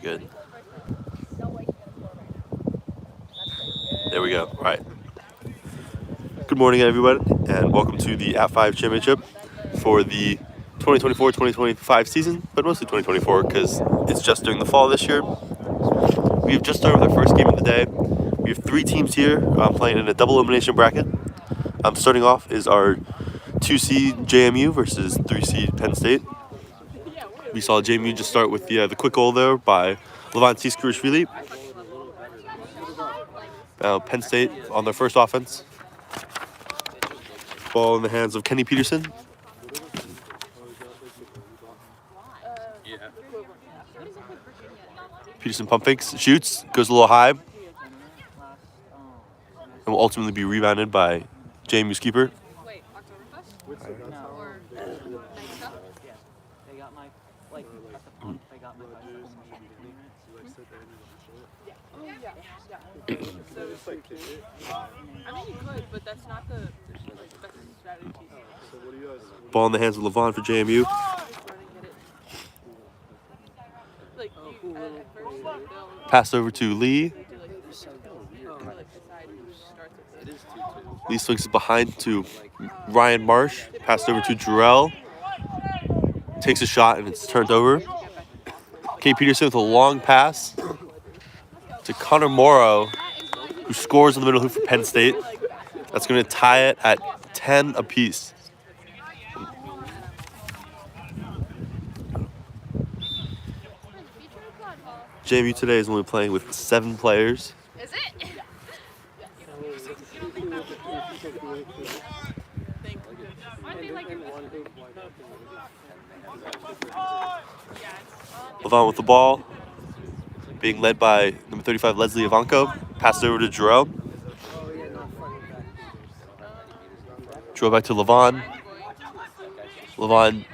good. There we go. All right. Good morning, everybody, and welcome to the App-5 Championship for the 2024-2025 season, but mostly 2024 because it's just during the fall this year. We have just started with our first game of the day. We have 3 teams here playing in a double elimination bracket. Starting off is our 2 seed JMU versus 3 seed Penn State. We saw JMU just start with the quick goal there by Levon Tiskarishvili. Penn State on their first offense. Ball in the hands of Kenny Peterson. Peterson pump fakes, shoots, goes a little high, and will ultimately be rebounded by JMU's keeper. Ball in the hands of Levon for JMU. Pass over to Lee. Lee swings it behind to Ryan Marsh. Passed over to Jarrell. Takes a shot and it's turned over. K. Peterson with a long pass to Connor Morrow, who scores in the middle hoop for Penn State. That's going to tie it at 10 apiece. JMU today is only playing with 7 players. Is it? Levon with the ball, being led by number 35 Leslie Ivanko. Passed over to Jarrell. Jarrell back to Levon. Levon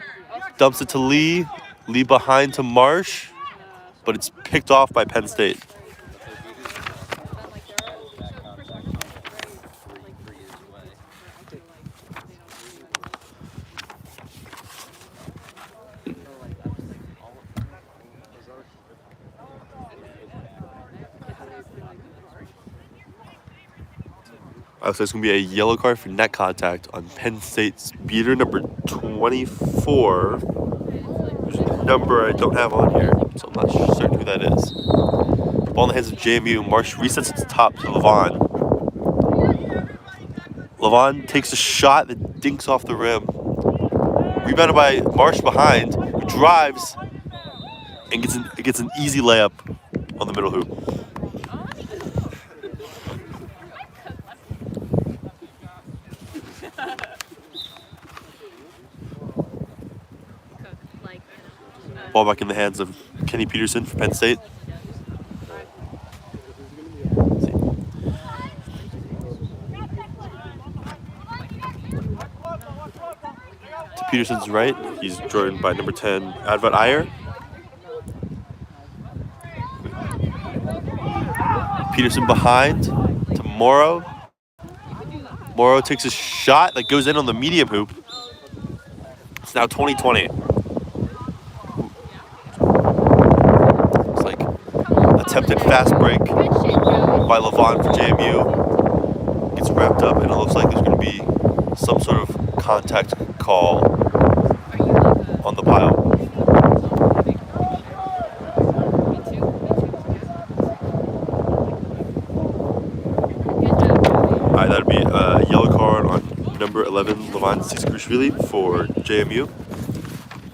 dumps it to Lee. Lee behind to Marsh, but it's picked off by Penn State. So it's going to be a yellow card for net contact on Penn State's beater, number 24. There's a number I don't have on here, so I'm not certain who that is. Ball in the hands of JMU. Marsh resets its top to Levon. Levon takes a shot that dinks off the rim. Rebounded by Marsh behind, who drives and gets an easy layup on the middle hoop. Ball back in the hands of Kenny Peterson for Penn State. To Peterson's right, he's joined by number 10, Advat Iyer. Peterson behind to Morrow. Morrow takes a shot that goes in on the medium hoop. It's now 20-20. Attempted fast break by Levon for JMU. Gets wrapped up, and it looks like there's going to be some sort of contact call on the pile. All right, that would be a yellow card on number 11, Levon Tiskarishvili for JMU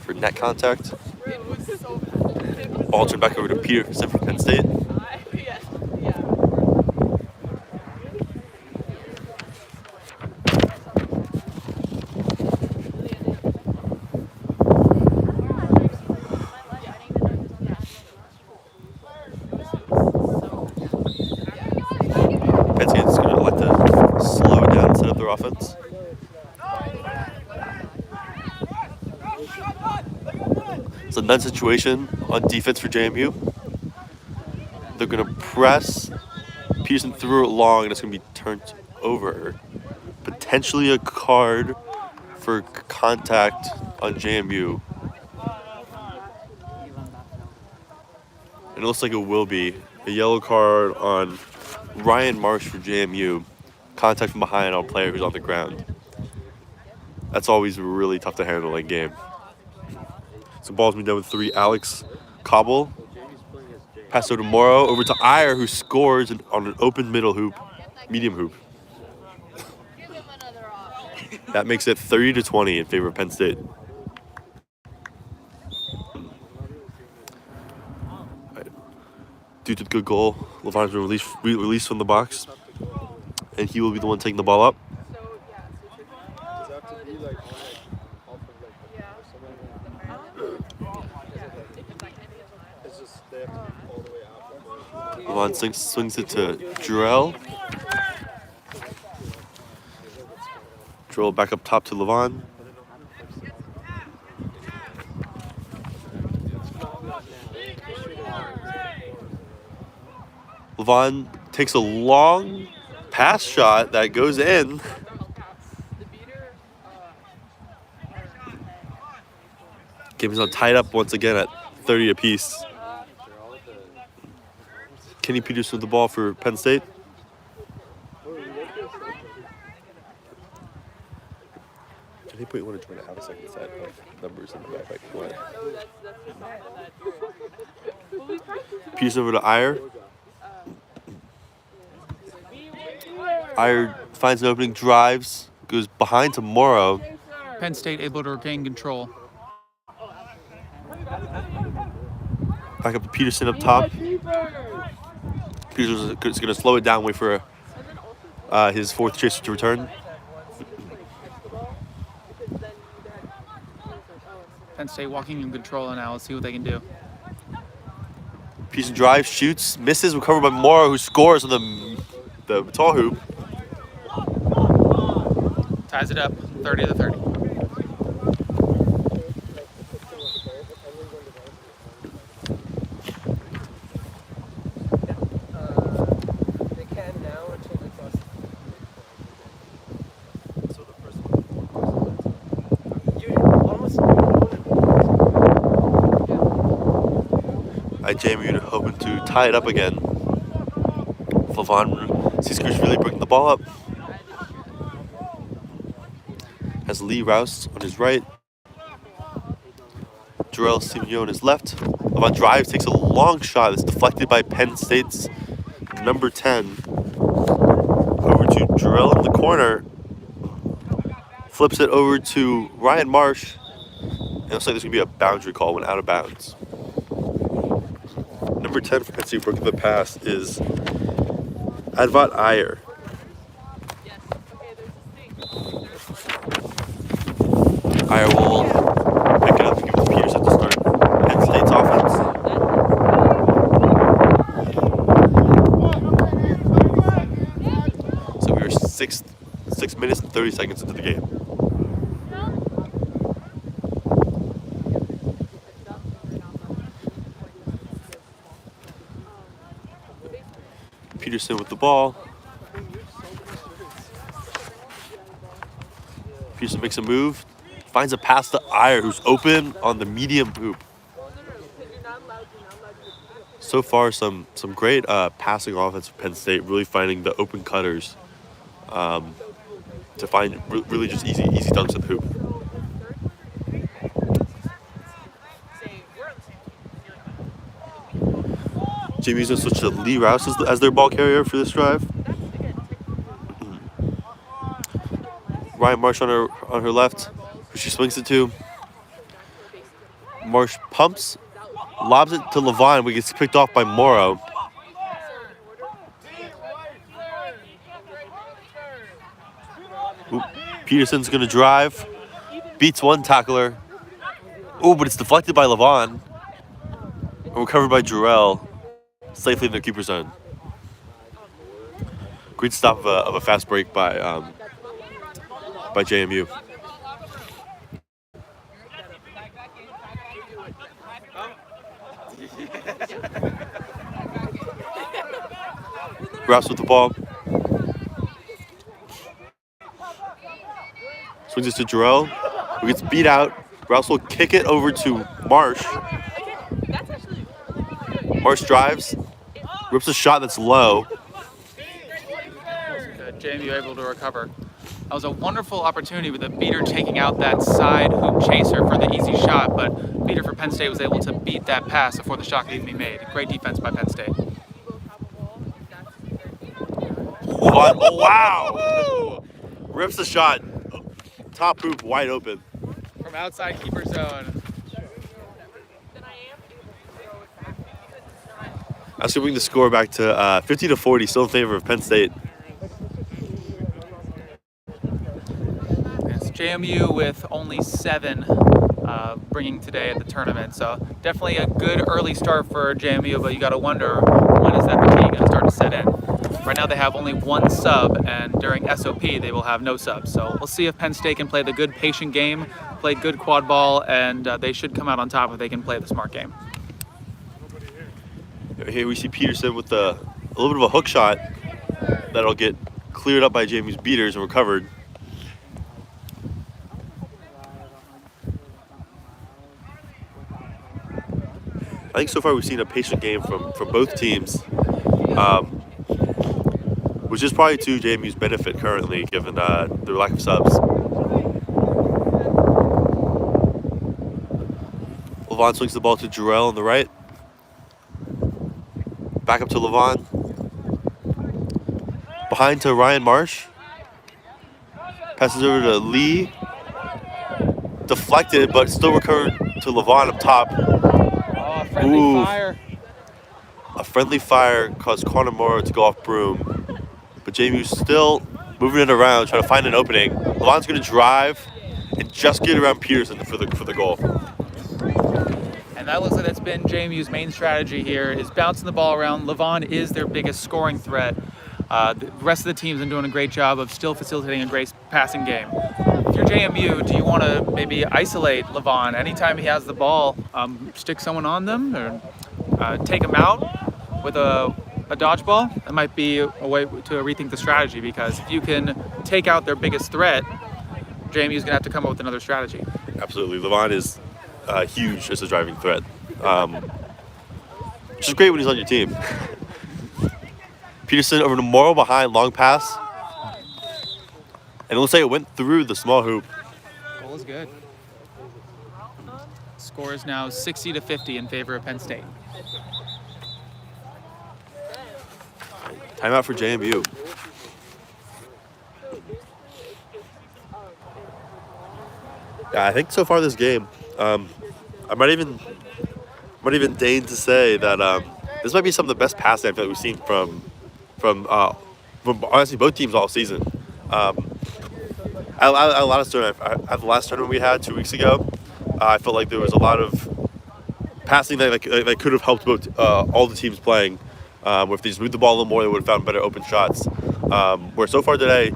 for net contact. Ball turned back over to Peterson for Penn State. Penn State is going to like to slow it down and set up their offense. It's a none situation on defense for JMU. They're going to press. Peterson threw it long, and it's going to be turned over. Potentially a card for contact on JMU. And it looks like it will be a yellow card on Ryan Marsh for JMU. Contact from behind on a player who's on the ground. That's always really tough to handle in game. So ball's been done with 3. Alex Cobble. Pass over to Morrow, over to Iyer, who scores on an open medium hoop. That makes it 30-20 in favor of Penn State. Right. Due to the good goal, LeVon's been released from the box, and he will be the one taking the ball up. LeVon swings it to Jarrell. Jarrell back up top to LeVon. LeVon takes a long pass shot that goes in. Game is now tied up once again at 30 apiece. Kenny Peterson with the ball for Penn State. Anybody want to try to have a second set of numbers in the back? Peterson over to Iyer. Iyer finds an opening, drives, goes behind to Morrow. Penn State able to regain control. Back up to Peterson up top. Peterson's going to slow it down, wait for his 4th chaser to return. Penn State walking in control now. Let's see what they can do. Peterson drives, shoots, misses, recovered by Morrow, who scores on the tall hoop. Ties it up, 30-30. JMU hoping to tie it up again. LeVon Seasker's really bringing the ball up. Has Lee Rouse on his right. Jarrell Simeon on his left. LeVon drives, takes a long shot that's deflected by Penn State's number 10. Over to Jarrell in the corner. Flips it over to Ryan Marsh. And it looks like there's going to be a boundary call when out of bounds. Number 10 for Penn State broke the pass is Advat Iyer. Iyer will pick it up and give it to Peterson to start Penn State's offense. So we are 6 minutes and 30 seconds into the game. Peterson with the ball. Peterson makes a move, finds a pass to Iyer, who's open on the medium hoop. So far, some great passing offense for Penn State, really finding the open cutters to find really just easy dunks at the hoop. JMU's going to switch to Lee Rouse as their ball carrier for this drive. Ryan Marsh on her left, who she swings it to. Marsh pumps, lobs it to LeVon, but gets picked off by Morrow. Peterson's going to drive, beats one tackler. Oh, but it's deflected by LeVon. And recovered by Jarrell. Safely in their keeper zone. Great stop of a fast break by JMU. Rouse with the ball. Swings it to Jarrell, who gets beat out. Rouse will kick it over to Marsh. Marsh drives, rips a shot that's low. Good. JMU able to recover. That was a wonderful opportunity with the beater taking out that side hoop chaser for the easy shot, but beater for Penn State was able to beat that pass before the shot could even be made. Great defense by Penn State. Oh, wow! Rips the shot. Top hoop wide open. From outside keeper zone. That's going to bring the score back to 50-40, still in favor of Penn State. It's JMU with only 7 bringing today at the tournament. So definitely a good early start for JMU, but you got to wonder, when is that fatigue going to start to set in? Right now they have only 1 sub, and during SOP they will have no subs. So we'll see if Penn State can play the good patient game, play good quad ball, and they should come out on top if they can play the smart game. Here we see Peterson with a little bit of a hook shot that'll get cleared up by JMU's beaters and recovered. I think so far we've seen a patient game from both teams, which is probably to JMU's benefit currently, given their lack of subs. Levon swings the ball to Jarrell on the right. Back up to Levon. Behind to Ryan Marsh. Passes over to Lee. Deflected, but still recovered to Levon up top. Oh, friendly fire. A friendly fire caused Connor Morrow to go off broom. But JMU's still moving it around, trying to find an opening. Levon's going to drive and just get around Peterson for the goal. And that looks like that's been JMU's main strategy here, is bouncing the ball around. Levon is their biggest scoring threat. The rest of the team's been doing a great job of still facilitating a great passing game. If you're JMU, do you want to maybe isolate Levon? Anytime he has the ball, stick someone on them or take him out with a dodgeball? That might be a way to rethink the strategy, because if you can take out their biggest threat, JMU's going to have to come up with another strategy. Absolutely. Levon is huge as a driving threat, which is great when he's on your team. Peterson over to Morrow behind, long pass. And it looks like it went through the small hoop. Goal is good. Score is now 60-50 in favor of Penn State. Timeout for JMU. Yeah, I think so far this game, I might even deign to say that this might be some of the best passing I feel like we've seen from honestly both teams all season. At the last tournament we had 2 weeks ago, I felt like there was a lot of passing that could have helped both all the teams playing. If they just moved the ball a little more, they would have found better open shots. Where so far today,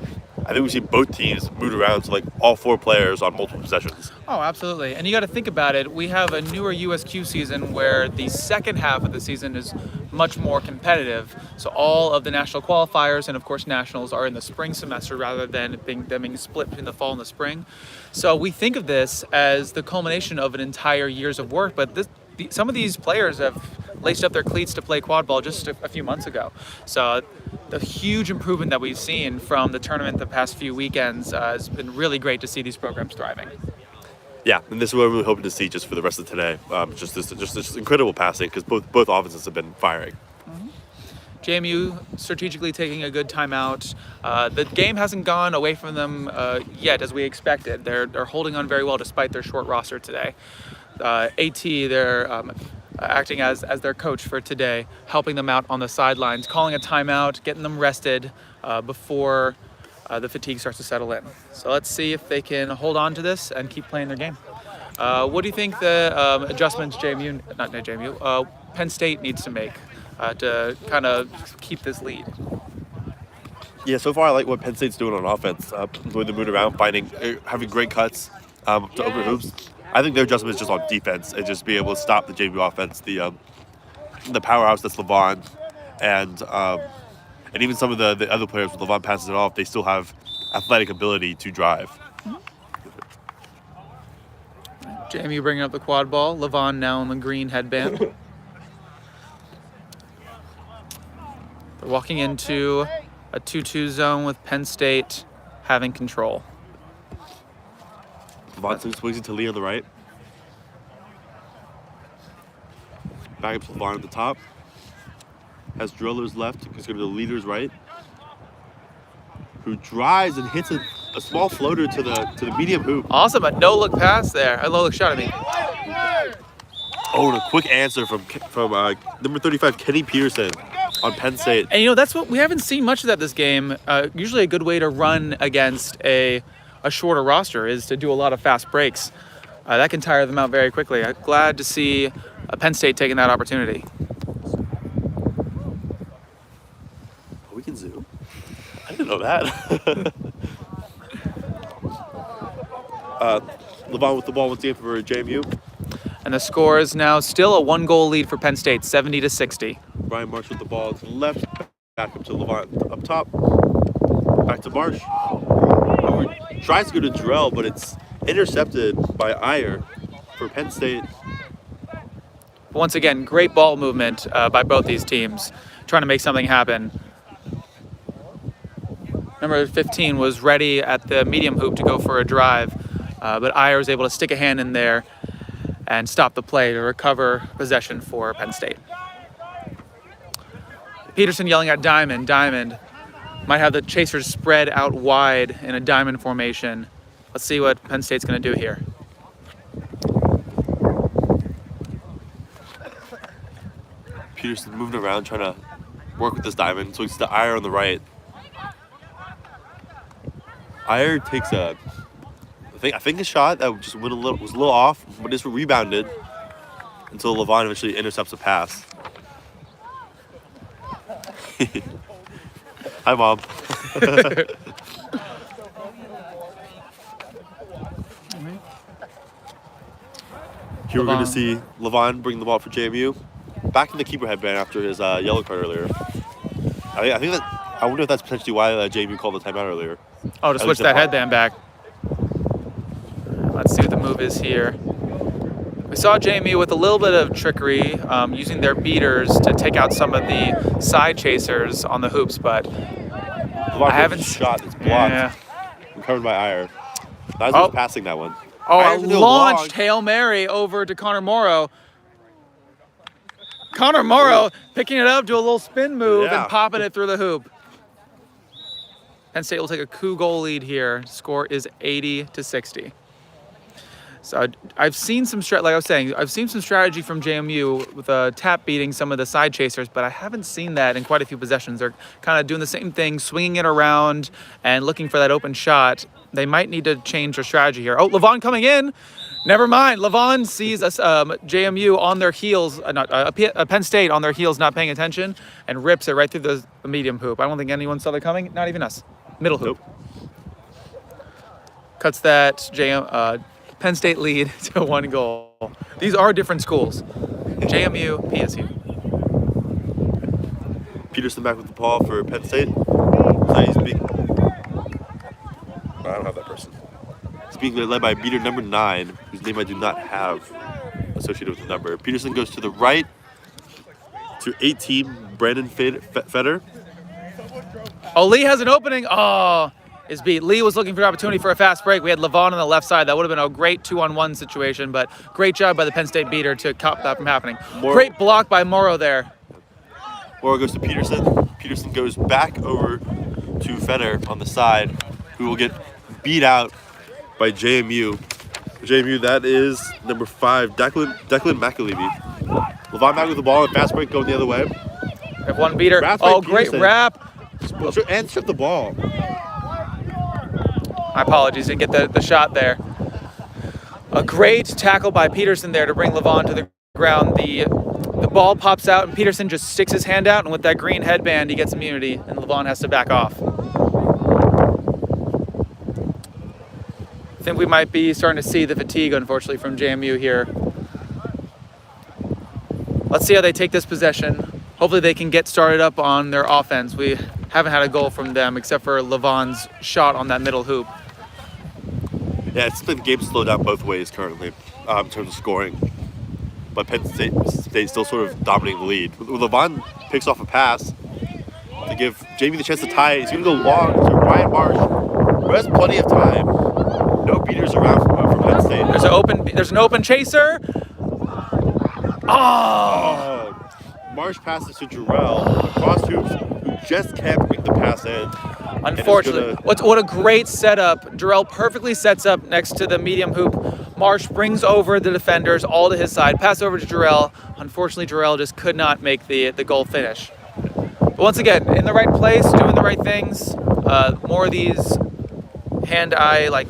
I think we've seen both teams move around to like all 4 players on multiple possessions. Oh, absolutely. And you got to think about it. We have a newer USQ season where the second half of the season is much more competitive. So all of the national qualifiers and, of course, nationals are in the spring semester rather than being split between the fall and the spring. So we think of this as the culmination of an entire year's of work. But some of these players have laced up their cleats to play quad ball just a few months ago. So the huge improvement that we've seen from the tournament the past few weekends has been really great to see these programs thriving. Yeah, and this is what we're really hoping to see just for the rest of today. Just this incredible passing, because both offenses have been firing. Mm-hmm. JMU strategically taking a good timeout. The game hasn't gone away from them yet as we expected. They're holding on very well despite their short roster today. AT, they're acting as their coach for today, helping them out on the sidelines, calling a timeout, getting them rested before the fatigue starts to settle in. So let's see if they can hold on to this and keep playing their game. What do you think the adjustments Penn State needs to make to kind of keep this lead? Yeah, so far I like what Penn State's doing on offense. Going to move around, having great cuts to open hoops. I think their adjustment is just on defense and just being able to stop the JMU offense, the powerhouse that's Levon, and even some of the other players when Levon passes it off, they still have athletic ability to drive. JMU bringing up the quad ball. Levon now in the green headband. They're walking into a 2-2 zone with Penn State having control. Levon swings it to Lee on the right. Back up to Levon at the top. Has drillers left. He's going to the leaders right. Who drives and hits a small floater to the medium hoop. Awesome, a no-look pass there. A no-look shot, I mean. Oh, and a quick answer from number 35, Kenny Peterson on Penn State. And that's what we haven't seen much of that this game. Usually a good way to run against a shorter roster is to do a lot of fast breaks. That can tire them out very quickly. I'm glad to see Penn State taking that opportunity. We can zoom. I didn't know that. Levon with the ball once again for JMU. And the score is now still a 1-goal lead for Penn State, 70-60. Brian Marsh with the ball to the left, back up to Levon up top, back to Marsh. Tries to go to Drell, but it's intercepted by Iyer for Penn State. Once again, great ball movement by both these teams, trying to make something happen. Number 15 was ready at the medium hoop to go for a drive, but Iyer was able to stick a hand in there and stop the play to recover possession for Penn State. Peterson yelling at Diamond. Diamond might have the chasers spread out wide in a diamond formation. Let's see what Penn State's going to do here. Peterson moving around, trying to work with this diamond. So it's the Iyer on the right. Iyer takes I think a shot that just was a little off, but just rebounded until Levon eventually intercepts a pass. Hi, Mom. Here we're going to see Levon bring the ball for JMU. Back in the keeper headband after his yellow card earlier. I wonder if that's potentially why JMU called the timeout earlier. Oh, to switch that headband back. Let's see what the move is here. We saw JMU with a little bit of trickery, using their beaters to take out some of the side chasers on the hoops, but I haven't shot. It's blocked. Yeah. Covered by Iyer. That was passing that one. Oh, a launched Hail Mary over to Connor Morrow. Connor Morrow picking it up, do a little spin move and popping it through the hoop. Penn State will take a 2-goal lead here. Score is 80-60. So I've seen some I've seen some strategy from JMU with tap beating some of the side chasers, but I haven't seen that in quite a few possessions. They're kind of doing the same thing, swinging it around and looking for that open shot. They might need to change their strategy here. Oh, Levon coming in. Never mind. Levon sees us, JMU on their heels, Penn State on their heels, not paying attention, and rips it right through the medium hoop. I don't think anyone saw that coming. Not even us. Middle hoop. Nope. Cuts that Penn State lead to 1 goal. These are different schools. JMU, PSU. Peterson back with the ball for Penn State. So he's being... I don't have that person. He's being led by beater number 9, whose name I do not have associated with the number. Peterson goes to the right to 18, Brandon Feder. Oh, Lee has an opening. Oh, is beat. Lee was looking for an opportunity for a fast break. We had Levon on the left side. That would have been a great 2-on-1 situation, but great job by the Penn State beater to stop that from happening. Great block by Morrow there. Morrow goes to Peterson. Peterson goes back over to Feder on the side, who will get beat out by JMU. JMU, that is number 5, Declan McAlevey. Levon back with the ball and fast break going the other way. We have one beater. Oh, great wrap. And strip the ball. My apologies, didn't get the shot there. A great tackle by Peterson there to bring Levon to the ground. The ball pops out and Peterson just sticks his hand out, and with that green headband he gets immunity and Levon has to back off. I think we might be starting to see the fatigue, unfortunately, from JMU here. Let's see how they take this possession. Hopefully they can get started up on their offense. We haven't had a goal from them except for Levon's shot on that middle hoop. Yeah, it's been game slowed down both ways currently in terms of scoring. But Penn State still sort of dominating the lead. Levon picks off a pass to give JMU the chance to tie it. He's going to go long to Ryan Marsh, who has plenty of time. No beaters around from Penn State. There's an open chaser. Oh! Marsh passes to Jarrell across hoops, who just can't bring the pass in. Unfortunately, what a great setup. Jarrell perfectly sets up next to the medium hoop. Marsh brings over the defenders all to his side. Pass over to Jarrell. Unfortunately, Jarrell just could not make the goal finish. But once again, in the right place, doing the right things. More of these hand-eye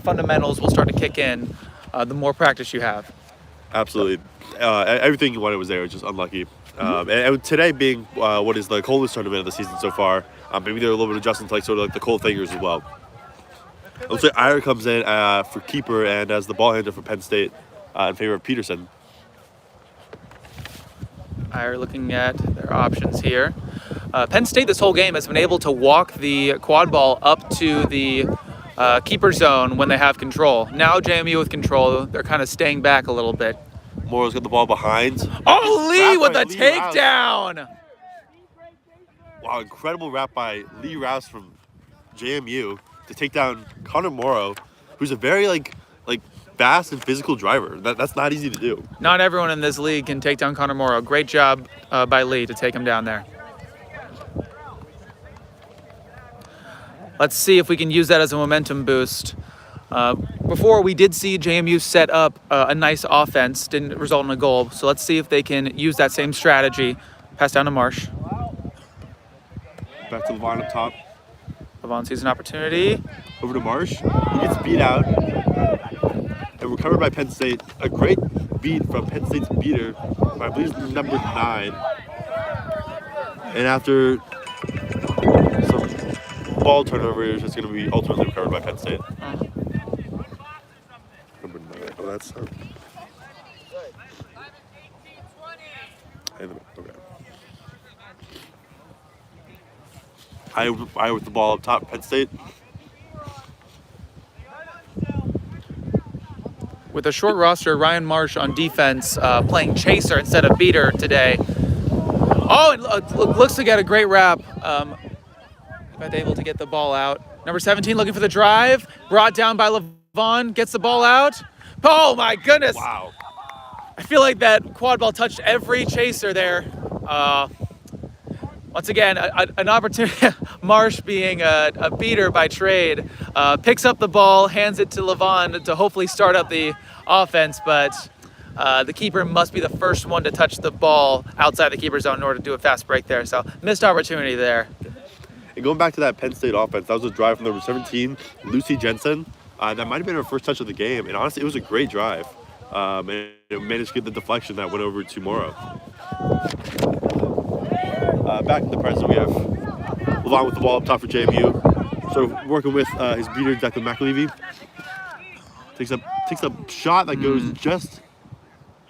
fundamentals will start to kick in the more practice you have. Absolutely. Everything you wanted was there, just unlucky. And today being what is the coldest tournament of the season so far, maybe they're a little bit adjusting to sort of the cold fingers as well. It looks like Iyer comes in for keeper and as the ball handler for Penn State in favor of Peterson. Iyer looking at their options here. Penn State this whole game has been able to walk the quad ball up to the keeper zone when they have control. Now JMU with control, they're kind of staying back a little bit. Morrow's got the ball behind. Oh, Lee with a takedown! Wow, incredible wrap by Lee Rouse from JMU to take down Connor Morrow, who's a very fast and physical driver. That's not easy to do. Not everyone in this league can take down Connor Morrow. Great job by Lee to take him down there. Let's see if we can use that as a momentum boost. Before, we did see JMU set up a nice offense, didn't result in a goal. So let's see if they can use that same strategy. Pass down to Marsh. Back to Levon up top. Levon sees an opportunity. Over to Marsh. He gets beat out. And recovered by Penn State. A great beat from Penn State's beater, I believe number 9. And after some ball turnovers, it's going to be ultimately recovered by Penn State. Number 9. Oh, that's... Okay. Iyer with the ball up top, Penn State. With a short roster, Ryan Marsh on defense, playing chaser instead of beater today. Oh, it looks to get a great wrap. But able to get the ball out. Number 17 looking for the drive. Brought down by Levon. Gets the ball out. Oh my goodness. Wow. I feel like that quad ball touched every chaser there. Once again, an opportunity. Marsh being a beater by trade, picks up the ball, hands it to Levon to hopefully start up the offense, but the keeper must be the first one to touch the ball outside the keeper zone in order to do a fast break there. So missed opportunity there. And going back to that Penn State offense, that was a drive from number 17, Lucy Jensen. That might have been her first touch of the game, and honestly, it was a great drive. And it managed to get the deflection that went over to Morrow. Back in the present, we have Levon with the ball up top for JMU. So working with his beater, Declan McAlevey. Takes a shot that goes just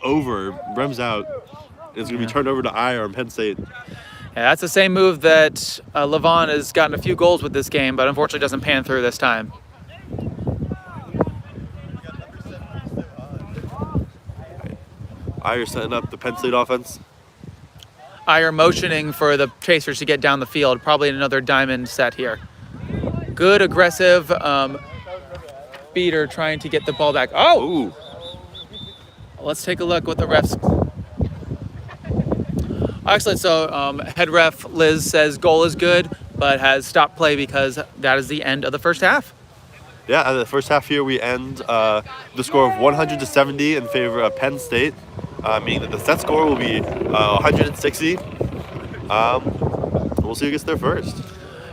over, rims out. And it's going to be turned over to Iyer on Penn State. Yeah, that's the same move that Levon has gotten a few goals with this game, but unfortunately doesn't pan through this time. Iyer setting up the Penn State offense. Iyer motioning for the chasers to get down the field. Probably another diamond set here. Good aggressive beater trying to get the ball back. Oh! Ooh. Let's take a look what the refs... Excellent. So head ref Liz says goal is good, but has stopped play because that is the end of the first half. Yeah, the first half here we end the score of 100-70 in favor of Penn State, meaning that the set score will be 160. We'll see who gets there first.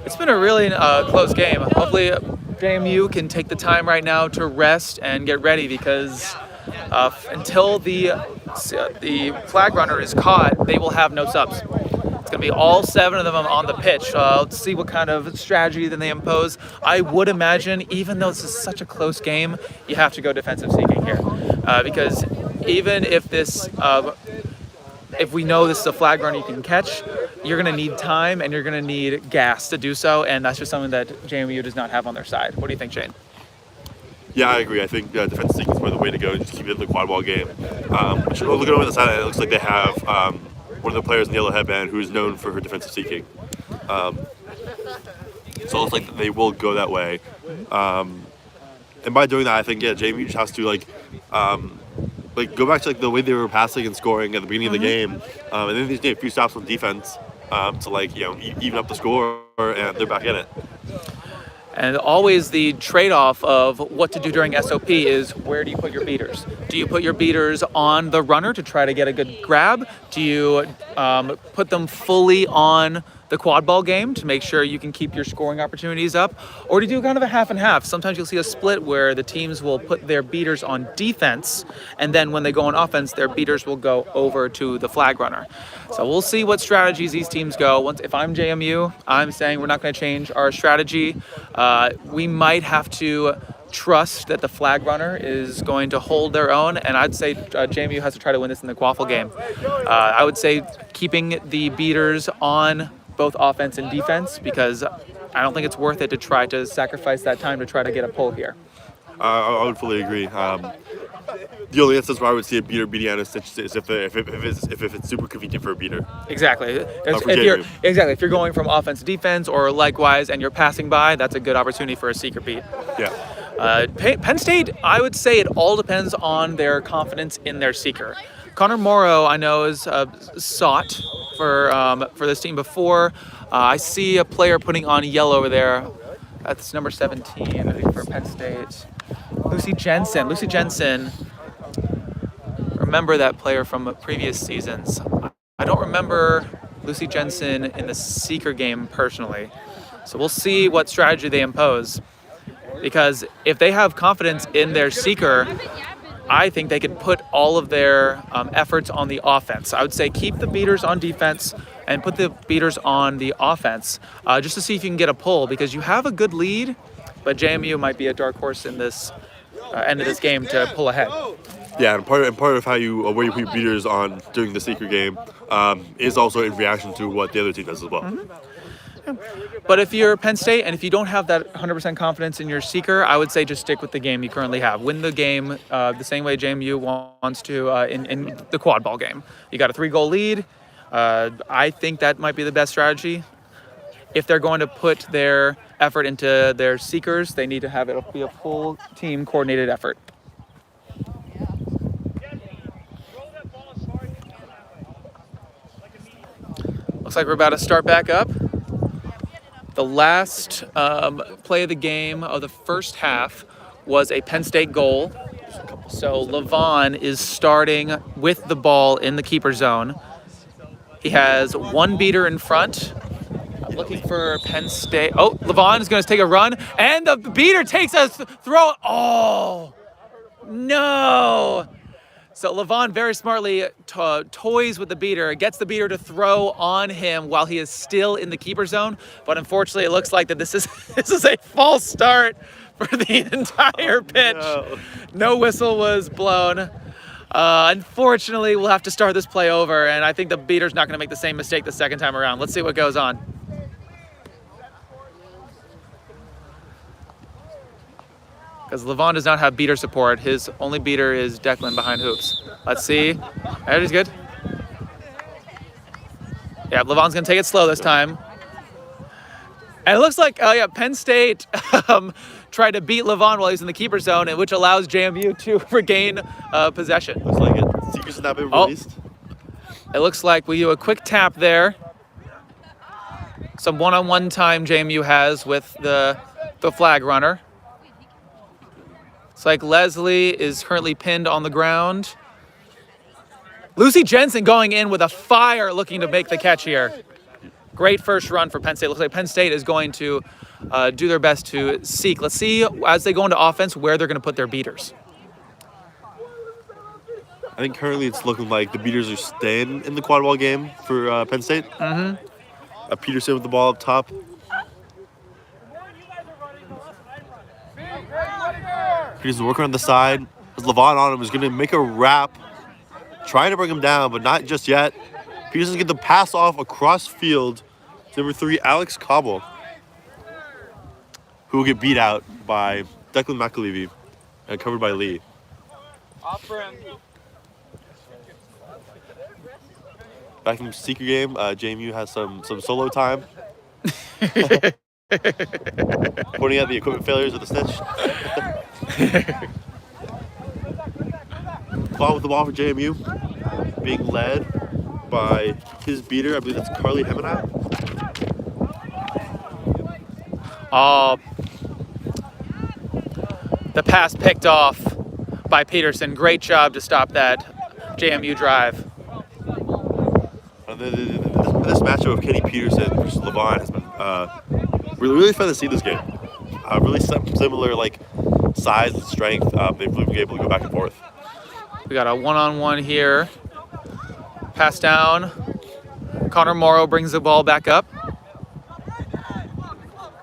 It's been a really close game. Hopefully JMU can take the time right now to rest and get ready because until the flag runner is caught, they will have no subs. It's going to be all 7 of them on the pitch. Let's see what kind of strategy then they impose. I would imagine, even though this is such a close game, you have to go defensive seeking here. Because even if this, if we know this is a flag runner you can catch, you're going to need time and you're going to need gas to do so. And that's just something that JMU does not have on their side. What do you think, Shane? Yeah, I agree. I think defensive seeking is probably the way to go and just keep it in the quad ball game. Looking over the side, it looks like they have one of the players in the yellow headband who is known for her defensive seeking. So it looks like they will go that way. And by doing that, I think JMU just has to go back to the way they were passing and scoring at the beginning of the game, and then they just need a few stops on defense to even up the score, and they're back in it. And always the trade-off of what to do during SOP is where do you put your beaters? Do you put your beaters on the runner to try to get a good grab? Do you put them fully on the quad ball game to make sure you can keep your scoring opportunities up? Or do you do kind of a half and half? Sometimes you'll see a split where the teams will put their beaters on defense, and then when they go on offense, their beaters will go over to the flag runner. So we'll see what strategies these teams go. If I'm JMU, I'm saying we're not going to change our strategy. We might have to trust that the flag runner is going to hold their own, and I'd say JMU has to try to win this in the quaffle game. I would say keeping the beaters on both offense and defense, because I don't think it's worth it to try to sacrifice that time to try to get a pull here. I would fully agree. The only instance where I would see a beater beating out a stitch is if it's super convenient for a beater. Exactly. If you're going from offense to defense or likewise and you're passing by, that's a good opportunity for a seeker beat. Yeah. Penn State, I would say it all depends on their confidence in their seeker. Connor Morrow, I know, is sought for this team before. I see a player putting on yellow over there. That's number 17, I think, for Penn State. Lucy Jensen. Remember that player from previous seasons. I don't remember Lucy Jensen in the seeker game personally. So we'll see what strategy they impose. Because if they have confidence in their seeker, I think they could put all of their efforts on the offense. I would say keep the beaters on defense and put the beaters on the offense just to see if you can get a pull, because you have a good lead, but JMU might be a dark horse in this end of this game to pull ahead. Yeah, and part of where you put beaters on during the seeker game is also in reaction to what the other team does as well. Mm-hmm. Yeah. But if you're Penn State and if you don't have that 100% confidence in your seeker, I would say just stick with the game you currently have. Win the game the same way JMU wants to in the quad ball game. You got a 3-goal lead. I think that might be the best strategy. If they're going to put their effort into their seekers, they need to have it be a full team coordinated effort. Looks like we're about to start back up. The last play of the game of the first half was a Penn State goal. So Levon is starting with the ball in the keeper zone. He has one beater in front. I'm looking for Penn State. Oh, Levon is going to take a run, and the beater takes a throw. Oh, no. So Levon very smartly toys with the beater, gets the beater to throw on him while he is still in the keeper zone. But unfortunately, it looks like that this is a false start for the entire pitch. No whistle was blown. Unfortunately, we'll have to start this play over, and I think the beater's not going to make the same mistake the second time around. Let's see what goes on. Because Levon does not have beater support. His only beater is Declan behind hoops. Let's see. That is good. Yeah, Levon's going to take it slow this time. And it looks like, Penn State tried to beat Levon while he's in the keeper zone, which allows JMU to regain possession. Looks like it. Seekers have not been released. It looks like we do a quick tap there. Some one-on-one time JMU has with the flag runner. It's like Leslie is currently pinned on the ground. Lucy Jensen going in with a fire, looking to make the catch here. Great first run for Penn State. Looks like Penn State is going to do their best to seek. Let's see, as they go into offense, where they're going to put their beaters. I think currently it's looking like the beaters are staying in the quad ball game for Penn State. Mm-hmm. Peterson with the ball up top. He's working on the side. As Levon on him is going to make a wrap, trying to bring him down, but not just yet. Peterson's get the pass off across field to number 3, Alex Cobble, who will get beat out by Declan McAlevey and covered by Lee. Back in the seeker game, JMU has some solo time. Pointing out the equipment failures of the snitch. Ball with the ball for JMU, being led by his beater. I believe that's Carly Hemenat. Oh, the pass picked off by Peterson. Great job to stop that JMU drive. This matchup of Kenny Peterson versus Levon has been really fun to see this game. Really similar like size and strength. They've really been able to go back and forth. We got a one-on-one here. Pass down. Connor Morrow brings the ball back up.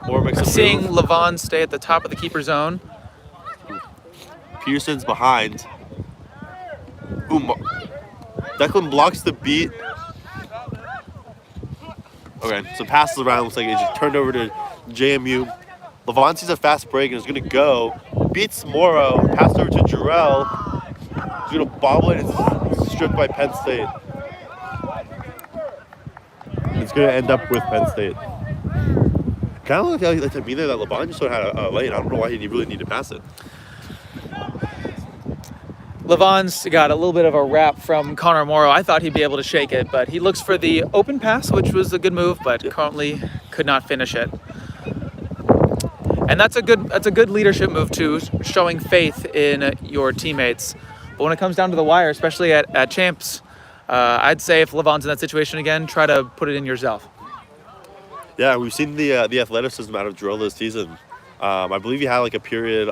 Morrow makes Seeing Levon stay at the top of the keeper zone. Peterson's behind. Ooh, Declan blocks the beat. Okay, so passes around. Looks like it just turned over to JMU. Levon sees a fast break and is going to go. Beats Morrow. Passed over to Jarrell. He's going to bobble it. It's stripped by Penn State. It's going to end up with Penn State. Kind of like to me there that Levon just sort of had a lane. I don't know why he really needed to pass it. Levon's got a little bit of a wrap from Connor Morrow. I thought he'd be able to shake it, but he looks for the open pass, which was a good move, but currently could not finish it. And that's a good leadership move too, showing faith in your teammates. But when it comes down to the wire, especially at Champs, I'd say if Levon's in that situation again, try to put it in yourself. Yeah, we've seen the athleticism out of Jarrell this season. I believe he had like a period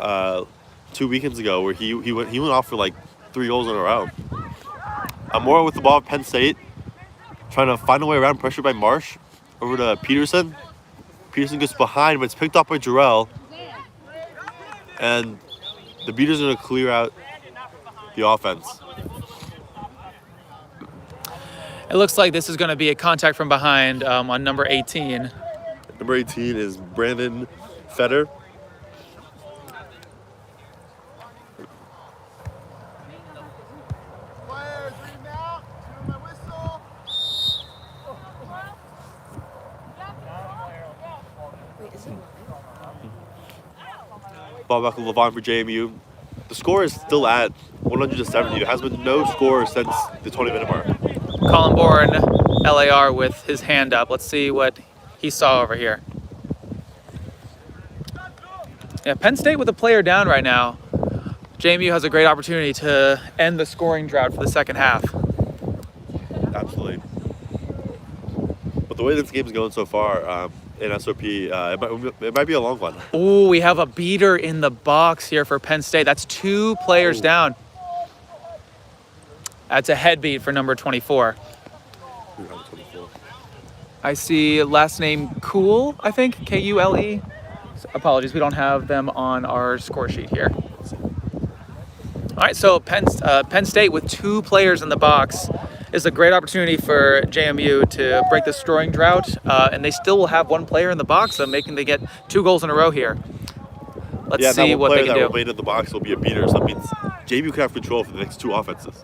2 weekends ago where he went off for like 3 goals in a row. Morrow with the ball at Penn State, trying to find a way around, pressure by Marsh, over to Peterson. Peterson gets behind, but it's picked up by Jarrell. And the beater's going to clear out the offense. It looks like this is going to be a contact from behind on number 18. Number 18 is Brandon Fetter. Ball back to Levon for JMU. The score is still at 170. There has been no score since the 20-minute mark. Colin Bourne, LAR, with his hand up. Let's see what he saw over here. Yeah, Penn State with a player down right now. JMU has a great opportunity to end the scoring drought for the second half. Absolutely. But the way this game's going so far, in SOP, it might be a long one. Ooh, we have a beater in the box here for Penn State. That's 2 players down. That's a head beat for number 24. I see last name Cool, I think, K-U-L-E. Apologies, we don't have them on our score sheet here. All right, so Penn State with 2 players in the box is a great opportunity for JMU to break the scoring drought, and they still will have 1 player in the box, so making they get 2 goals in a row here. Let's see what they can do. That will remain in the box will be a beater, so that means JMU can have control for the next 2 offenses.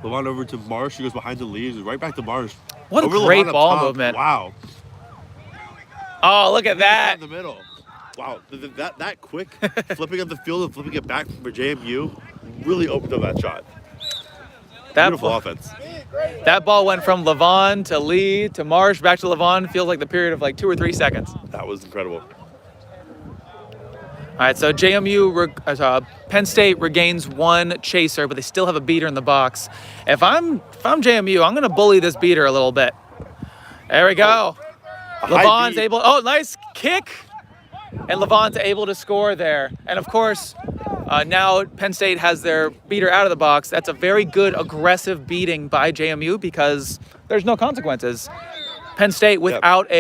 Levon over to Marsh. He goes behind the leaves. Right back to Marsh. What over a great Levon ball movement. Wow. Oh, look at that. In the middle. Wow. That quick flipping up the field and flipping it back for JMU really opened up that shot. Beautiful offense. That ball went from Levon to Lee to Marsh back to Levon. Feels like the period of like 2 or 3 seconds. That was incredible. All right, so Penn State regains 1 chaser, but they still have a beater in the box. If I'm JMU, I'm going to bully this beater a little bit. There we go. Levon's able. Oh, nice kick. And Levon's able to score there. And of course, now Penn State has their beater out of the box. That's a very good aggressive beating by JMU because there's no consequences. Penn State without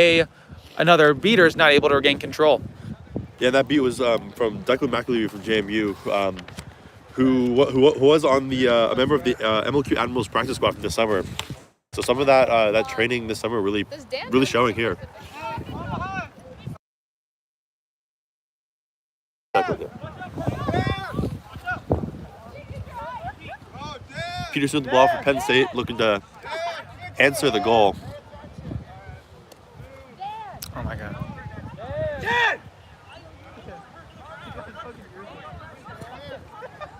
another beater is not able to regain control. Yeah, that beat was from Declan McAlevey from JMU, who was on a member of the MLQ Admirals practice squad from this summer. So some of that training this summer really showing here. Peterson with the ball for Penn State, looking to answer the goal. Oh my God.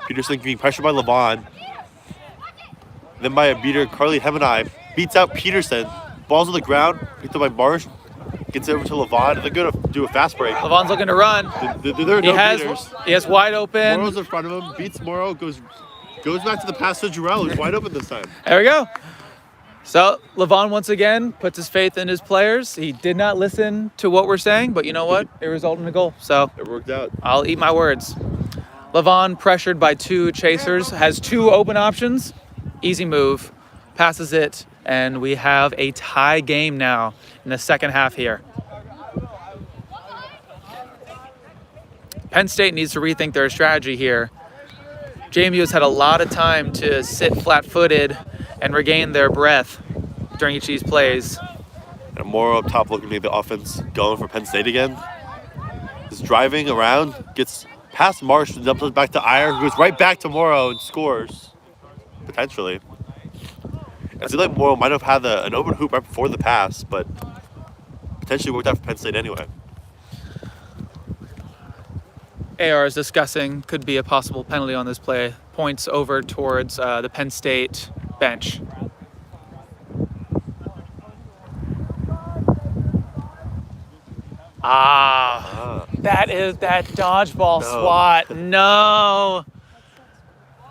Peterson being pressured by Levon. Then by a beater, Carly Hemenai beats out Peterson. Ball's on the ground, picked up by Marsh. Gets it over to Levon, and they're going to do a fast break. Levon's looking to run. There are no beaters. He has wide open. Morrow's in front of him, beats Morrow, goes back to the pass to Jarrell, who's wide open this time. There we go. So Levon once again puts his faith in his players. He did not listen to what we're saying, but you know what? It resulted in a goal. So It worked out. I'll eat my words. Levon, pressured by two chasers, has two open options. Easy move, passes it, and we have a tie game now in the second half here. Penn State needs to rethink their strategy here. JMU has had a lot of time to sit flat-footed and regain their breath during each of these plays. And Morrow up top looking to get the offense going for Penn State again. Just driving around, gets past Marsh, and dumps it back to Iyer, who goes right back to Morrow and scores. Potentially. It seems like Morrow might have had an open hoop right before the pass, but potentially worked out for Penn State anyway. AR is discussing could be a possible penalty on this play. Points over towards the Penn State bench. That is that dodgeball swat. No.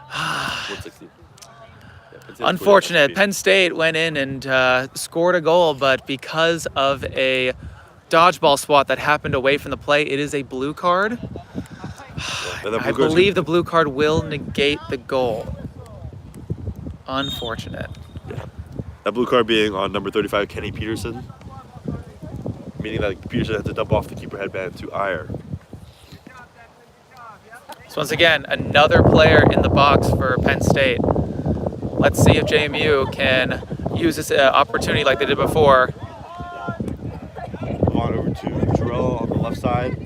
160. Unfortunate. Penn State went in and scored a goal, but because of a dodgeball swat that happened away from the play, it is a blue card. I believe the blue card will negate the goal. Unfortunate. Yeah. That blue card being on number 35, Kenny Peterson, meaning that Peterson had to dump off the keeper headband to Iyer. So once again, another player in the box for Penn State. Let's see if JMU can use this opportunity like they did before. On over to Jarrell on the left side.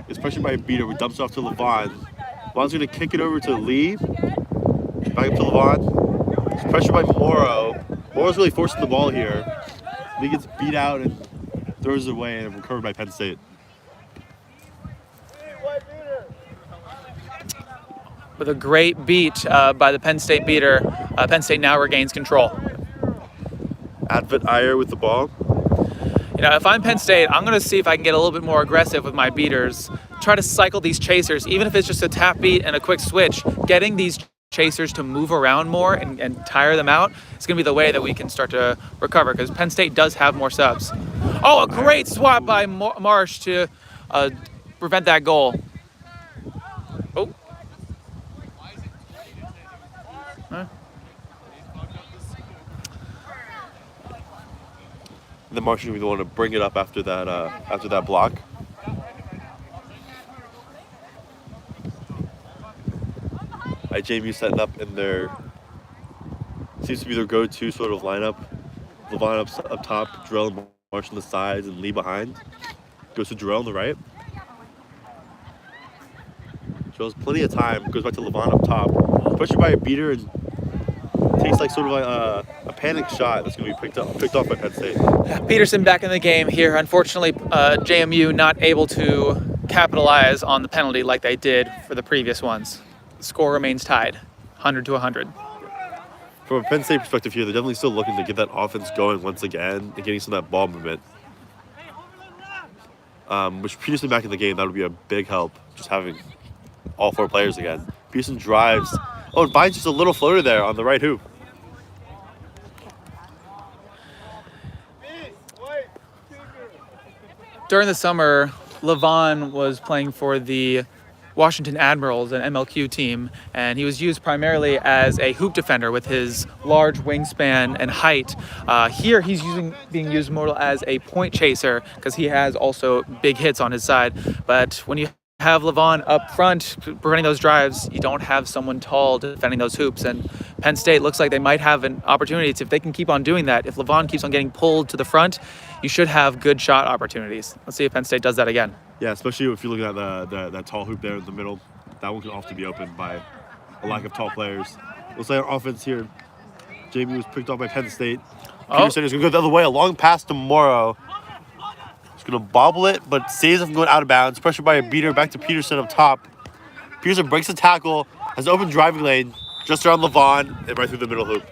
It's pressured by a beater, who dumps off to Levon. Levon's going to kick it over to Lee. Back up to Levon. It's pressured by Morrow. Morrow's really forcing the ball here. Lee gets beat out and throws it away and recovered by Penn State. With a great beat by the Penn State beater, Penn State now regains control. Advent Iyer with the ball. You know, if I'm Penn State, I'm going to see if I can get a little bit more aggressive with my beaters. Try to cycle these chasers, even if it's just a tap beat and a quick switch. Getting these chasers to move around more and tire them out is going to be the way that we can start to recover, because Penn State does have more subs. Oh, a great swap by Marsh to prevent that goal. Oh. Huh? The Marsh is going to be the one to bring it up after that block. JMU setting up in their seems to be their go-to sort of lineup. Levon up top, Jarrell and Marsh on the sides, and Lee behind. Goes to Jarrell on the right. Jarrell's plenty of time. Goes back to Levon up top. Pressured by a beater and takes like sort of like a panic shot that's going to be picked off by Penn State. Peterson back in the game here. Unfortunately, JMU not able to capitalize on the penalty like they did for the previous ones. The score remains tied, 100 to 100. From a Penn State perspective here, they're definitely still looking to get that offense going once again and getting some of that ball movement. Which Peterson back in the game, that would be a big help, just having all four players again. Peterson drives. Oh, and finds just a little floater there on the right hoop. During the summer, Levon was playing for the Washington Admirals, an MLQ team, and he was used primarily as a hoop defender with his large wingspan and height. Here he's being used more as a point chaser because he has also big hits on his side. But when you have Levon up front preventing those drives, you don't have someone tall defending those hoops, and Penn State looks like they might have an opportunity if they can keep on doing that. If Levon keeps on getting pulled to the front, you should have good shot opportunities. Let's see if Penn State does that again. Yeah, especially if you're looking at that tall hoop there in the middle. That one can often be opened by a lack of tall players. Looks like our offense here. JMU was picked off by Penn State. Oh. Peterson is going to go the other way. A long pass to Morrow. He's going to bobble it, but saves it from going out of bounds. Pressured by a beater. Back to Peterson up top. Peterson breaks the tackle. Has an open driving lane. Just around Levon and right through the middle hoop.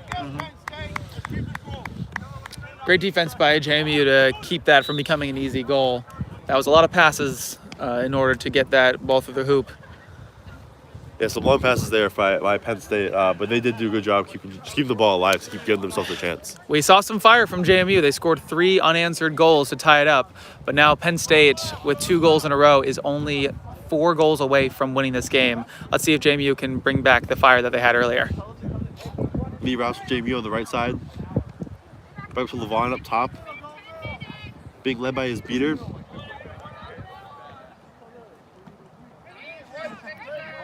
Great defense by JMU to keep that from becoming an easy goal. That was a lot of passes in order to get that ball through the hoop. Yeah, some long passes there by Penn State, but they did do a good job keeping the ball alive to keep giving themselves a chance. We saw some fire from JMU. They scored 3 unanswered goals to tie it up, but now Penn State, with 2 goals in a row, is only 4 goals away from winning this game. Let's see if JMU can bring back the fire that they had earlier. Lee routes for JMU on the right side. Back to Levon up top. Being led by his beater.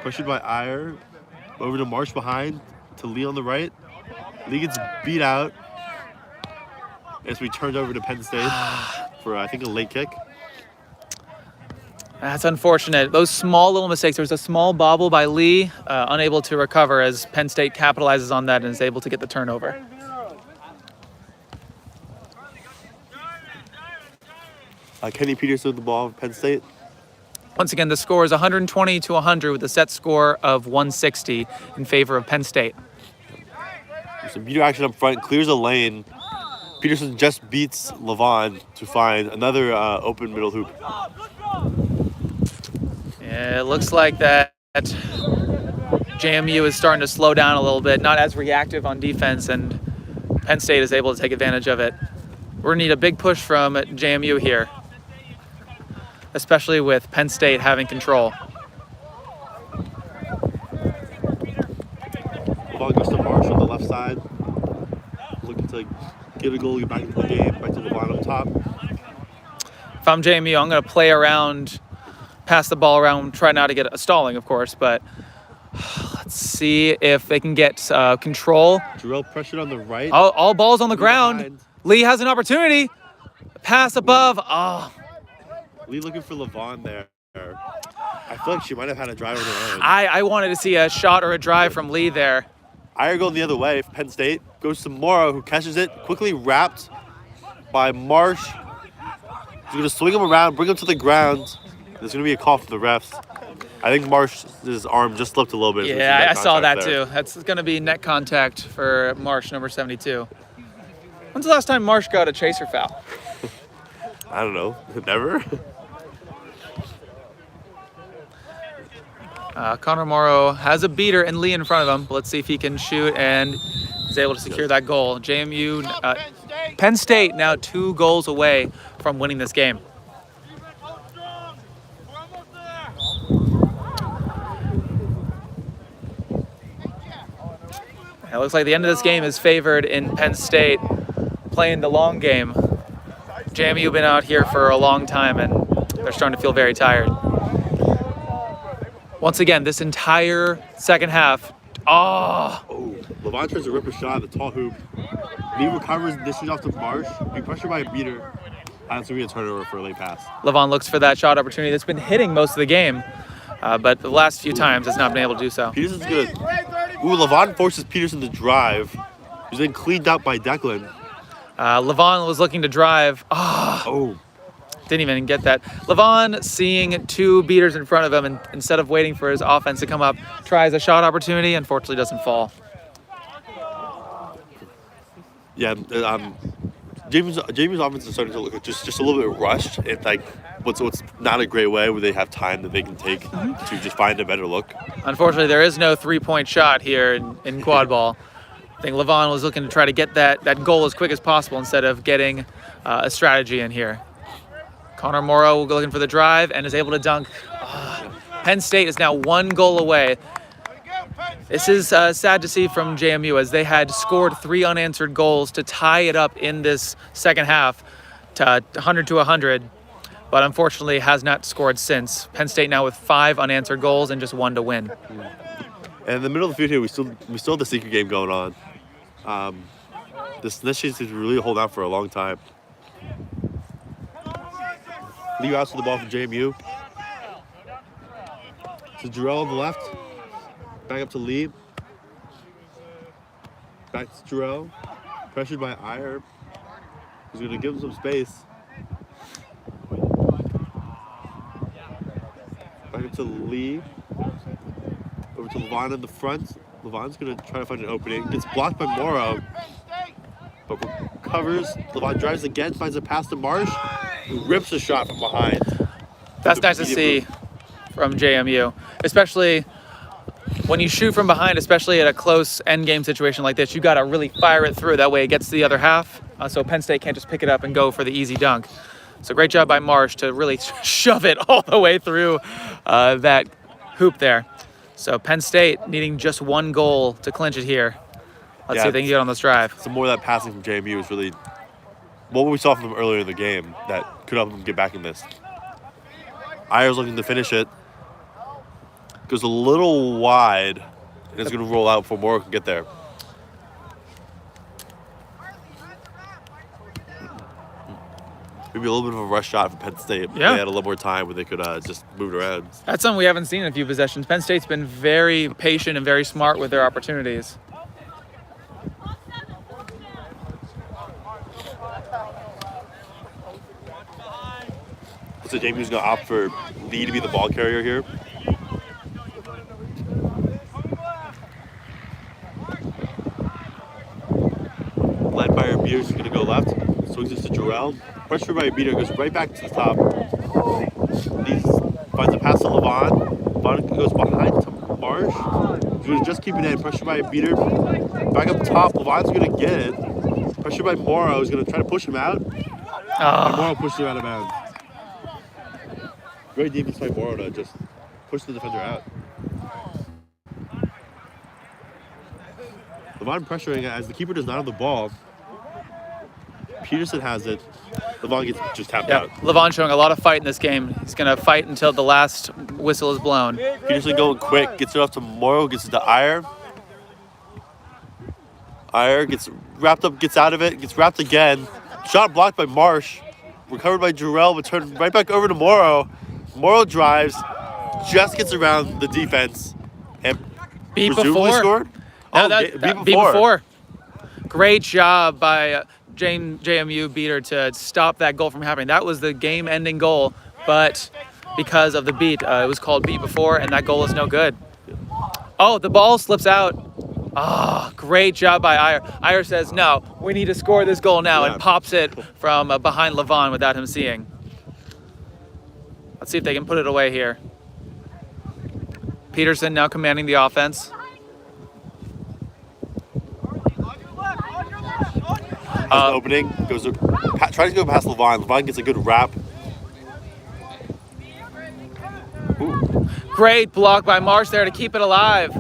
Pressured by Iyer. Over to Marsh behind. To Lee on the right. Lee gets beat out. As we turned over to Penn State for, I think, a late kick. That's unfortunate. Those small little mistakes. There was a small bobble by Lee, unable to recover as Penn State capitalizes on that and is able to get the turnover. Kenny Peterson with the ball for Penn State. Once again, the score is 120 to 100 with a set score of 160 in favor of Penn State. There's some beater action up front, clears a lane. Peterson just beats Levon to find another open middle hoop. Yeah, it looks like that JMU is starting to slow down a little bit, not as reactive on defense, and Penn State is able to take advantage of it. We're going to need a big push from JMU here, especially with Penn State having control. The ball goes to Marsh on the left side. Looking to get a goal, get back into the game, back to Levon up top. If I'm JMU, I'm going to play around, pass the ball around, try not to get a stalling, of course, but let's see if they can get control. Jarrell pressured on the right. All balls on the ground. Behind. Lee has an opportunity. Pass above. Oh. Lee looking for Levon there. I feel like she might have had a drive on her own. I wanted to see a shot or a drive from Lee there. Iyer going the other way. Penn State goes to Morrow, who catches it, quickly wrapped by Marsh. He's going to swing him around, bring him to the ground. There's going to be a call from the refs. I think Marsh's arm just slipped a little bit. Yeah, I saw that there. too. That's going to be net contact for Marsh, number 72. When's the last time Marsh got a chaser foul? I don't know. Never? Connor Morrow has a beater and Lee in front of him. Let's see if he can shoot and is able to secure that goal. JMU, Penn State now 2 goals away from winning this game. It looks like the end of this game is favored in Penn State playing the long game. JMU been out here for a long time and they're starting to feel very tired. Once again, this entire second half. Oh, Levon tries to rip a shot at the tall hoop. Lee recovers and dishes off to Marsh. Being pressured by a beater. That's going to be a turnover for a late pass. Levon looks for that shot opportunity that's been hitting most of the game, but the last few times has not been able to do so. Peterson's good. Ooh, Levon forces Peterson to drive. He's then cleaned out by Declan. Levon was looking to drive. Didn't even get that. Levon, seeing 2 beaters in front of him, and instead of waiting for his offense to come up, tries a shot opportunity, unfortunately doesn't fall. Yeah, JMU's offense is starting to look just a little bit rushed. It's like what's not a great way where they have time that they can take to just find a better look. Unfortunately, there is no 3-point shot here in quad ball. I think Levon was looking to try to get that goal as quick as possible instead of getting a strategy in here. Connor Morrow looking for the drive and is able to dunk. Penn State is now 1 goal away. This is sad to see from JMU as they had scored 3 unanswered goals to tie it up in this second half to 100 to 100, but unfortunately has not scored since. Penn State now with 5 unanswered goals and just 1 to win. And in the middle of the field here, we still have the secret game going on. This chance is really hold out for a long time. Lee outs to the ball from JMU. To Jarrell on the left. Back up to Lee. Back to Jarrell. Pressured by Iyer. He's going to give him some space. Back up to Lee. Over to Levon in the front. Levon's going to try to find an opening. Gets blocked by Morrow. But recovers. Levon drives again, finds a pass to Marsh. Who rips a shot from behind. That's nice to see from JMU. Especially when you shoot from behind, especially at a close end game situation like this, you got to really fire it through. That way it gets to the other half. So Penn State can't just pick it up and go for the easy dunk. So great job by Marsh to really shove it all the way through that hoop there. So Penn State needing just one goal to clinch it here. Let's see if they can get on this drive. Some more of that passing from JMU is really what we saw from them earlier in the game that could help them get back in this. Iyer's looking to finish it. Goes a little wide, and it's going to roll out before Morrow can get there. Maybe a little bit of a rush shot for Penn State. Yeah. They had a little more time where they could just move it around. That's something we haven't seen in a few possessions. Penn State's been very patient and very smart with their opportunities. So JMU's going to opt for Lee to be the ball carrier here. Led by Beers is going to go left. Swings it to Jarrell. Pressure by Beater goes right back to the top. Lee finds a pass to Levon. Levon goes behind to Marsh. He's going to just keep it in. Pressure by Beater. Back up top. Levon's going to get it. Pressure by Morrow. He's going to try to push him out. And Morrow pushed him out of bounds. Great defense by Morrow to just push the defender out. Levon pressuring as the keeper does not have the ball. Peterson has it. Levon gets just tapped out. Levon showing a lot of fight in this game. He's going to fight until the last whistle is blown. Peterson going quick. Gets it off to Morrow. Gets it to Iyer. Iyer gets wrapped up, gets out of it. Gets wrapped again. Shot blocked by Marsh. Recovered by Jarrell. Returned right back over to Morrow. Morrow drives. Just gets around the defense. And Beat presumably before. scored? Beat before. Great job by JMU Beater to stop that goal from happening. That was the game-ending goal, but because of the beat, it was called beat before, and that goal is no good. Oh, the ball slips out. Great job by Iyer. Iyer says, no, we need to score this goal now, and pops it from behind Levon without him seeing. Let's see if they can put it away here. Peterson now commanding the offense. Opening, tries to go past Levon. Levon gets a good wrap. Ooh. Great block by Marsh there to keep it alive.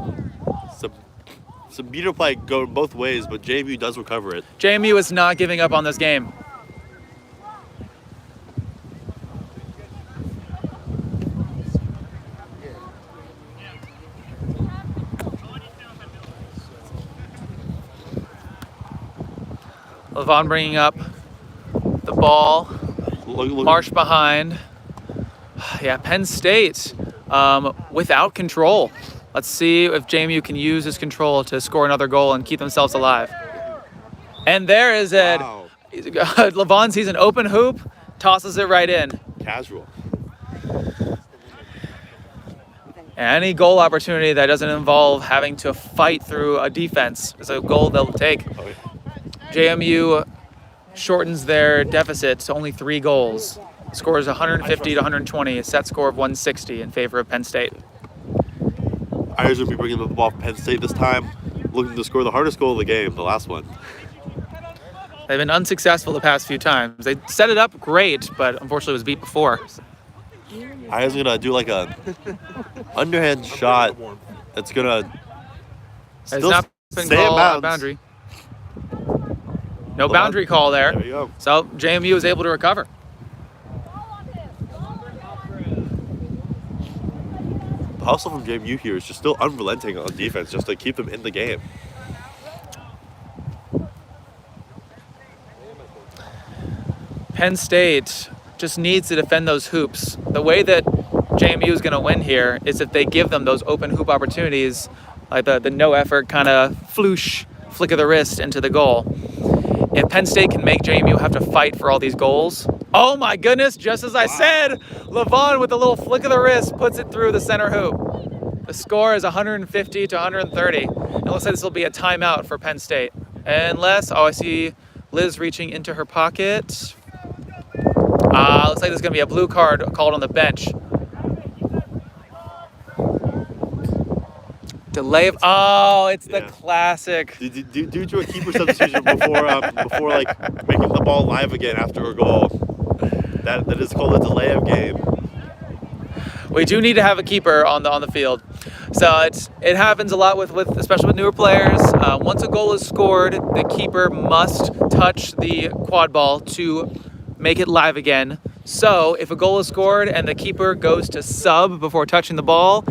Some Beater play going both ways, but JMU does recover it. JMU is not giving up on this game. Levon bringing up the ball. Marsh behind. Yeah, Penn State without control. Let's see if JMU can use his control to score another goal and keep themselves alive. And there is it. Wow. Levon sees an open hoop, tosses it right in. Casual. Any goal opportunity that doesn't involve having to fight through a defense is a goal they'll take. Oh, yeah. JMU shortens their deficit to only 3 goals. Scores 150 to 120, a set score of 160 in favor of Penn State. Iyer's going to be bringing the ball for Penn State this time, looking to score the hardest goal of the game, the last one. They've been unsuccessful the past few times. They set it up great, but unfortunately was beat before. Iyer's going to do like a underhand shot that's going to Has still not been stay in called bounds. boundary. No boundary call there. There you go. So JMU is able to recover. The hustle from JMU here is just still unrelenting on defense, just to keep them in the game. Penn State just needs to defend those hoops. The way that JMU is going to win here is if they give them those open hoop opportunities, like the no effort kind of floosh flick of the wrist into the goal. If Penn State can make JMU have to fight for all these goals, oh my goodness, just as I said, Levon with a little flick of the wrist puts it through the center hoop. The score is 150 to 130. It looks like this will be a timeout for Penn State. Unless, I see Liz reaching into her pocket. Looks like there's gonna be a blue card called on the bench. Delay of, it's the classic. Due to a keeper substitution before like making the ball live again after a goal. That is called a delay of game. We do need to have a keeper on the field. So it happens a lot with especially with newer players. Once a goal is scored, the keeper must touch the quad ball to make it live again. So if a goal is scored and the keeper goes to sub before touching the ball,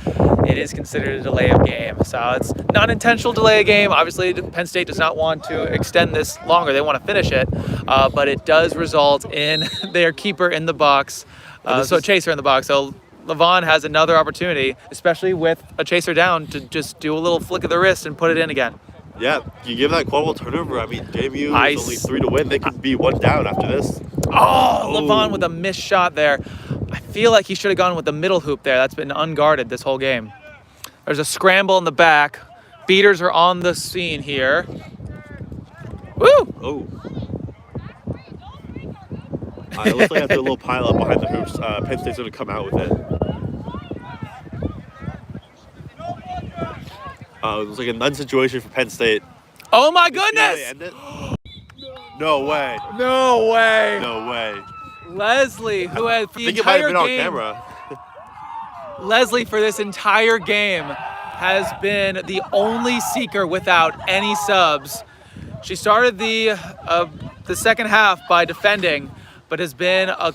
it is considered a delay of game. So it's not an intentional delay of game. Obviously, Penn State does not want to extend this longer. They want to finish it, but it does result in their keeper in the box, so chaser in the box. So Levon has another opportunity, especially with a chaser down, to just do a little flick of the wrist and put it in again. Yeah, you give that quad ball turnover. I mean, JMU is only 3 to win. They could be 1 down after this. Levon with a missed shot there. I feel like he should have gone with the middle hoop there. That's been unguarded this whole game. There's a scramble in the back. Beaters are on the scene here. Woo! Oh. It looks like after a little pile up behind the hoops, Penn State's going to come out with it. It was like a none situation for Penn State. Oh my goodness! End it? No way. No way. No way. Leslie, who had the I think it might have entire been on game. camera. Leslie, for this entire game, has been the only seeker without any subs. She started the second half by defending, but has been a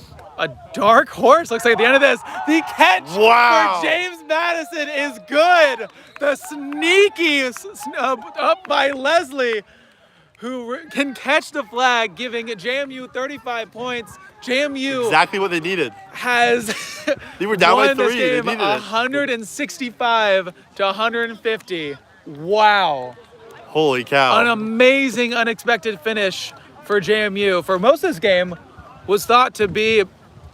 dark horse. Looks like at the end of this, the catch for James Madison is good. The sneaky up by Leslie, who can catch the flag, giving JMU 35 points. JMU exactly what they needed. Has they were down by won 3. this game they needed 165 to 150. Wow. Holy cow. An amazing, unexpected finish for JMU. For most of this game, was thought to be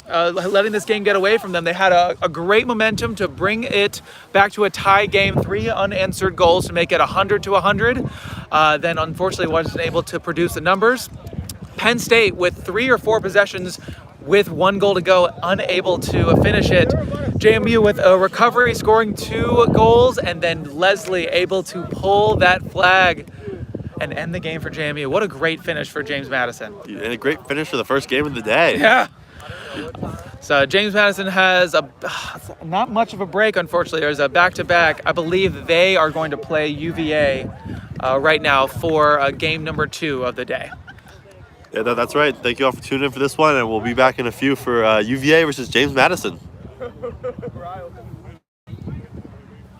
letting this game get away from them. They had a great momentum to bring it back to a tie game, 3 unanswered goals to make it 100 to 100. Then unfortunately wasn't able to produce the numbers. Penn State with 3 or 4 possessions with 1 goal to go, unable to finish it. JMU with a recovery, scoring 2 goals, and then Leslie able to pull that flag and end the game for JMU. What a great finish for James Madison. And a great finish for the first game of the day. Yeah. So James Madison has not much of a break, unfortunately. There's a back-to-back. I believe they are going to play UVA right now for game number 2 of the day. Yeah, that's right. Thank you all for tuning in for this one, and we'll be back in a few for UVA versus James Madison.